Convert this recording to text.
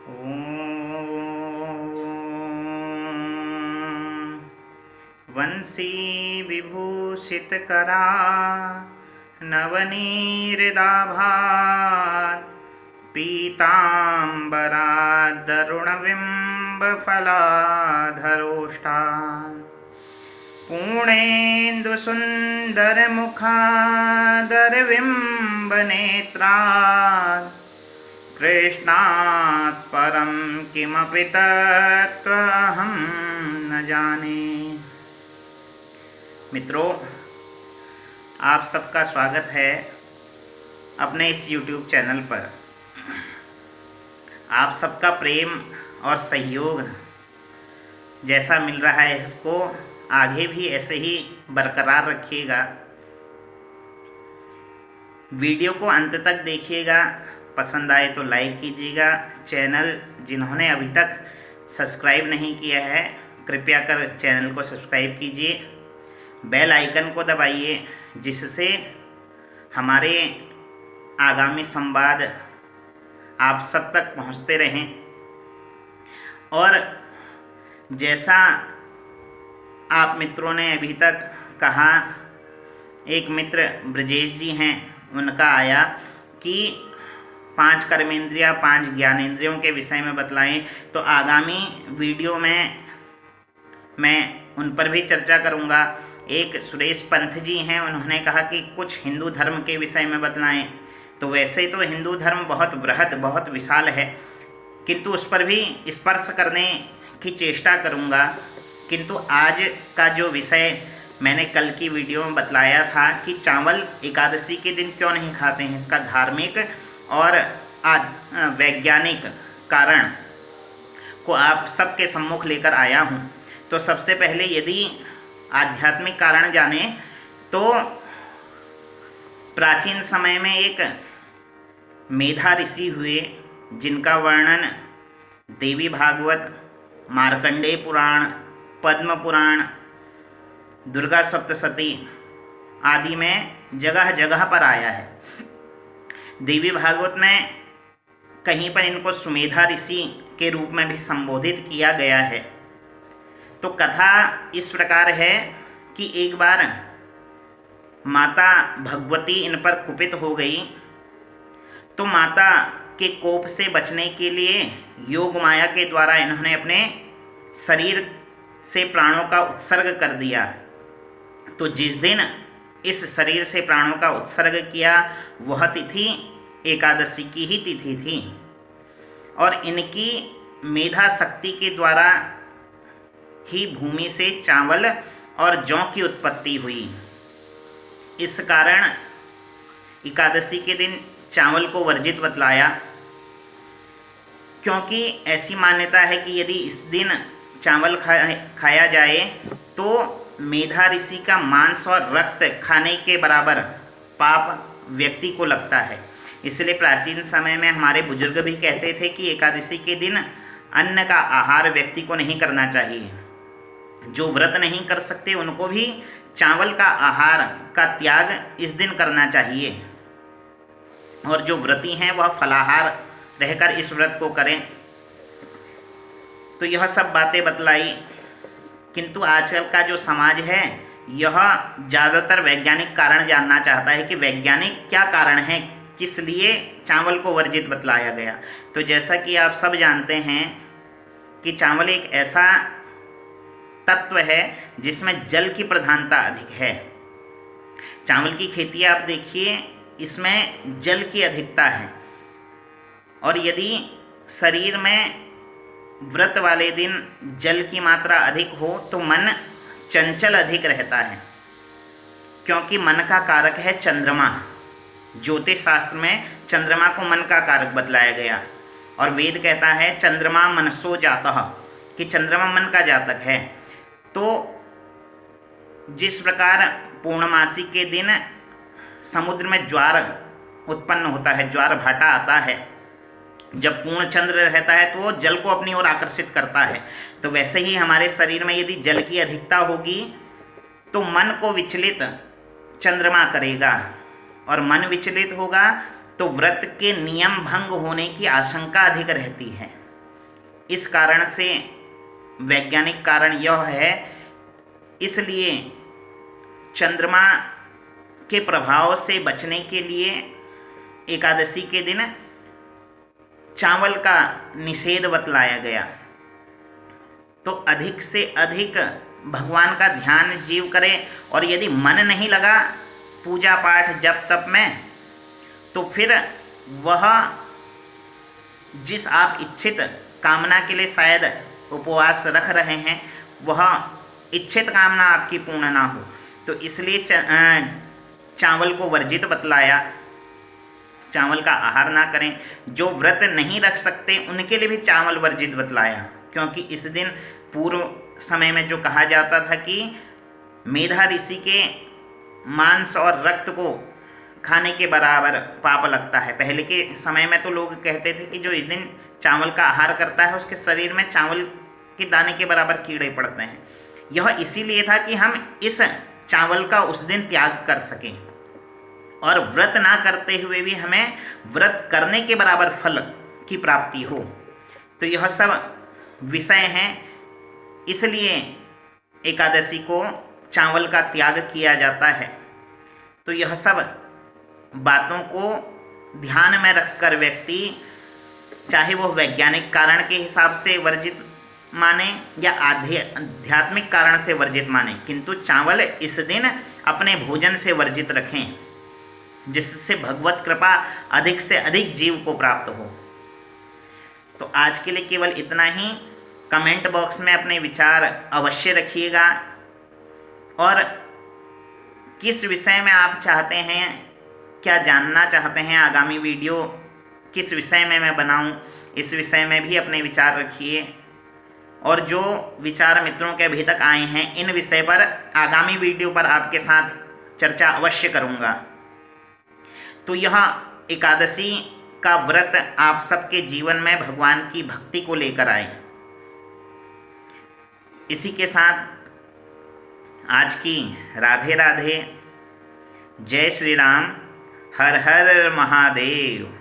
ॐ वंशी विभूषितकरा नवनीहृदाभात् पीताम्बरादरुणबिम्बफलाधरोष्ठात् पूर्णेन्दुसुन्दरमुखादरबिम्बनेत्रात् कृष्णात् परं किमपि तत्त्वहं न जाने। मित्रों, आप सबका स्वागत है अपने इस YouTube चैनल पर। आप सबका प्रेम और सहयोग जैसा मिल रहा है इसको आगे भी ऐसे ही बरकरार रखिएगा। वीडियो को अंत तक देखिएगा, पसंद आए तो लाइक कीजिएगा। चैनल जिन्होंने अभी तक सब्सक्राइब नहीं किया है कृपया कर चैनल को सब्सक्राइब कीजिए, बेल आइकन को दबाइए जिससे हमारे आगामी संवाद आप सब तक पहुंचते रहें। और जैसा आप मित्रों ने अभी तक कहा, एक मित्र ब्रजेश जी हैं, उनका आया कि 5 कर्मेंद्रियाँ 5 ज्ञानेंद्रियों के विषय में बतलाएं, तो आगामी वीडियो में मैं उन पर भी चर्चा करूंगा। एक सुरेश पंथ जी हैं, उन्होंने कहा कि कुछ हिंदू धर्म के विषय में बतलाएं। तो वैसे तो हिंदू धर्म बहुत बृहद बहुत विशाल है, किंतु उस पर भी स्पर्श करने की चेष्टा करूंगा। किंतु आज का जो विषय मैंने कल की वीडियो में बतलाया था कि चावल एकादशी के दिन क्यों नहीं खाते हैं, इसका धार्मिक और वैज्ञानिक कारण को आप सबके सम्मुख लेकर आया हूं। तो सबसे पहले यदि आध्यात्मिक कारण जाने तो प्राचीन समय में एक मेधा ऋषि हुए जिनका वर्णन देवी भागवत, मार्कंडेय पुराण, पद्म पुराण, दुर्गा सप्तशती आदि में जगह जगह पर आया है। देवी भागवत में कहीं पर इनको सुमेधा ऋषि के रूप में भी संबोधित किया गया है। तो कथा इस प्रकार है कि एक बार माता भगवती इन पर कुपित हो गई, तो माता के कोप से बचने के लिए योग माया के द्वारा इन्होंने अपने शरीर से प्राणों का उत्सर्ग कर दिया। तो जिस दिन इस शरीर से प्राणों का उत्सर्ग किया वह तिथि एकादशी की ही तिथि थी, और इनकी मेधा शक्ति के द्वारा ही भूमि से चावल और जौ की उत्पत्ति हुई। इस कारण एकादशी के दिन चावल को वर्जित बतलाया, क्योंकि ऐसी मान्यता है कि यदि इस दिन चावल खाया जाए तो मेधा ऋषि का मांस और रक्त खाने के बराबर पाप व्यक्ति को लगता है। इसलिए प्राचीन समय में हमारे बुजुर्ग भी कहते थे कि एकादशी के दिन अन्न का आहार व्यक्ति को नहीं करना चाहिए। जो व्रत नहीं कर सकते उनको भी चावल का आहार का त्याग इस दिन करना चाहिए, और जो व्रती हैं वह फलाहार रहकर इस व्रत को करें। तो यह सब बातें बतलाई। किंतु आजकल का जो समाज है यह ज़्यादातर वैज्ञानिक कारण जानना चाहता है कि वैज्ञानिक क्या कारण है, किस लिए चावल को वर्जित बतलाया गया। तो जैसा कि आप सब जानते हैं कि चावल एक ऐसा तत्व है जिसमें जल की प्रधानता अधिक है। चावल की खेती आप देखिए, इसमें जल की अधिकता है, और यदि शरीर में व्रत वाले दिन जल की मात्रा अधिक हो तो मन चंचल अधिक रहता है, क्योंकि मन का कारक है चंद्रमा। ज्योतिष शास्त्र में चंद्रमा को मन का कारक बतलाया गया, और वेद कहता है चंद्रमा मनसो जातः, कि चंद्रमा मन का जातक है। तो जिस प्रकार पूर्णमासी के दिन समुद्र में ज्वार उत्पन्न होता है, ज्वार भाटा आता है, जब पूर्ण चंद्र रहता है तो वो जल को अपनी ओर आकर्षित करता है। तो वैसे ही हमारे शरीर में यदि जल की अधिकता होगी तो मन को विचलित चंद्रमा करेगा, और मन विचलित होगा तो व्रत के नियम भंग होने की आशंका अधिक रहती है। इस कारण से वैज्ञानिक कारण यह है, इसलिए चंद्रमा के प्रभाव से बचने के लिए एकादशी के दिन चावल का निषेध बतलाया गया। तो अधिक से अधिक भगवान का ध्यान जीव करे, और यदि मन नहीं लगा पूजा पाठ जप तप में, तो फिर वह जिस आप इच्छित कामना के लिए शायद उपवास रख रहे हैं, वह इच्छित कामना आपकी पूर्ण ना हो। तो इसलिए चावल को वर्जित बतलाया, चावल का आहार ना करें। जो व्रत नहीं रख सकते उनके लिए भी चावल वर्जित बतलाया, क्योंकि इस दिन पूर्व समय में जो कहा जाता था कि मेधा ऋषि के मांस और रक्त को खाने के बराबर पाप लगता है। पहले के समय में तो लोग कहते थे कि जो इस दिन चावल का आहार करता है उसके शरीर में चावल के दाने के बराबर कीड़े पड़ते हैं। यह इसीलिए था कि हम इस चावल का उस दिन त्याग कर सकें, और व्रत ना करते हुए भी हमें व्रत करने के बराबर फल की प्राप्ति हो। तो यह सब विषय हैं, इसलिए एकादशी को चावल का त्याग किया जाता है। तो यह सब बातों को ध्यान में रखकर व्यक्ति, चाहे वो वैज्ञानिक कारण के हिसाब से वर्जित माने या आध्यात्मिक कारण से वर्जित माने, किंतु चावल इस दिन अपने भोजन से वर्जित रखें, जिससे भगवत कृपा अधिक से अधिक जीव को प्राप्त हो। तो आज के लिए केवल इतना ही। कमेंट बॉक्स में अपने विचार अवश्य रखिएगा, और किस विषय में आप चाहते हैं, क्या जानना चाहते हैं, आगामी वीडियो किस विषय में मैं बनाऊं, इस विषय में भी अपने विचार रखिए। और जो विचार मित्रों के अभी तक आए हैं, इन विषय पर आगामी वीडियो पर आपके साथ चर्चा अवश्य करूंगा। तो यह एकादशी का व्रत आप सबके जीवन में भगवान की भक्ति को लेकर आए। इसी के साथ आज की राधे राधे, जय श्री राम, हर हर महादेव।